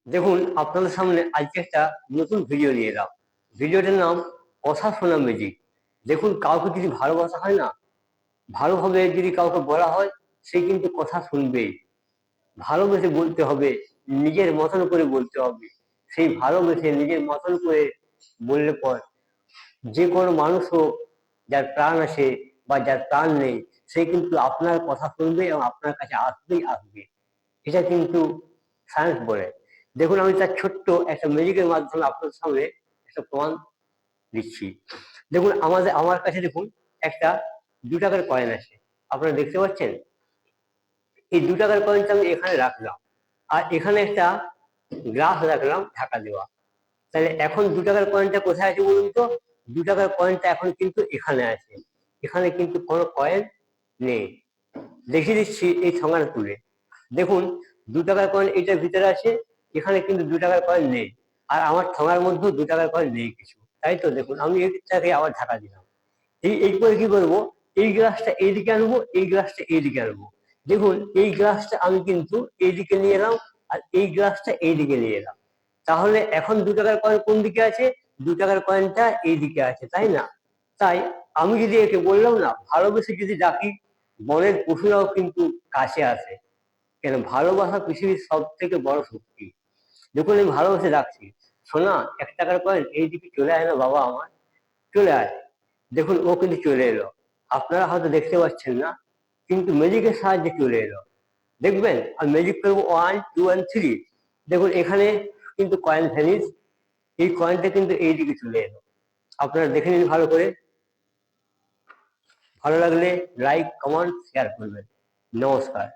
দেখুন, আপনাদের সামনে আজকে একটা নতুন ভিডিও নিয়ে এলাম। ভিডিওটার নাম কথা শোনা ম্যাজিক। দেখুন, কাউকে যদি ভালোবাসা হয় না, ভালোভাবে যদি কাউকে বলা হয়, সে কিন্তু কথা শুনবেই। ভালোবেসে বলতে হবে, নিজের মতন করে বলতে হবে। সেই ভালোবেসে নিজের মতন করে বললে পর যে কোনো মানুষ হোক, যার প্রাণ আছে বা যার প্রাণ নেই, সে কিন্তু আপনার কথা শুনবে এবং আপনার কাছে আসবেই আসবে। এটা কিন্তু সায়েন্স বলে। দেখুন, আমি তার ছোট্ট একটা ম্যাজিকের মাধ্যমে আপনাদের সামনে একটা প্রমাণ দিচ্ছি। দেখুন, আমার কাছে দেখুন একটা 2 টাকার কয়েন আছে। আপনারা দেখতে পাচ্ছেন? এই 2 টাকার কয়েনটা আমি এখানে রাখলাম, আর এখানে একটা গ্লাস রাখলাম ঢাকা দেওয়া। তাহলে এখন 2 টাকার কয়েনটা কোথায় আছে বলুন তো? 2 টাকার কয়েনটা এখন কিন্তু এখানে আছে। এখানে কিন্তু কোনো কয়েন নেই। দেখিয়ে দিচ্ছি এই ঠোঙাটা তুলে। দেখুন, 2 টাকার কয়েন এটার ভিতরে আছে, এখানে কিন্তু 2 টাকার কয়েন নেই। আর আমার ঠোঙার মধ্যেও 2 টাকার কয়েন নেই কিছু। তাই তো দেখুন, আমি এইটাকে আবার ঢাকা দিলাম। এই করে কি করবো? এই গ্লাসটা এইদিকে আনবো, এই গ্লাসটা এইদিকে আনবো। দেখুন, এই গ্লাসটা আমি কিন্তু এইদিকে নিয়ে এলাম, আর এই গ্লাসটা এইদিকে নিয়ে এলাম। তাহলে এখন 2 টাকার কয়েন কোন দিকে আছে? 2 টাকার কয়েনটা এইদিকে আছে, তাই না? তাই আমি যদি একে বললাম না, ভালোবেসে যদি ডাকি, বনের পশুরাও কিন্তু কাছে আসে। কেন? ভালোবাসা পৃথিবীর সব থেকে বড় শক্তি। দেখুন, আমি ভালোবেসে ডাকছি, সোনা 1 টাকার কয়েন এইদিকে চলে আয় না বাবা আমার, চলে আয়। দেখুন, ও কিন্তু চলে এলো। আপনারা হয়তো দেখতে পাচ্ছেন না, কিন্তু ম্যাজিকের সাহায্যে চলে এলো। দেখবেন, আমি ম্যাজিক করবো 1 2 and 3। দেখুন, এখানে কিন্তু কয়েন ভ্যানিশ, এই কয়েনটা কিন্তু এইদিকে চলে এলো। আপনারা দেখে নিন ভালো করে। ভালো লাগলে লাইক, কমেন্ট, শেয়ার করবেন। নমস্কার।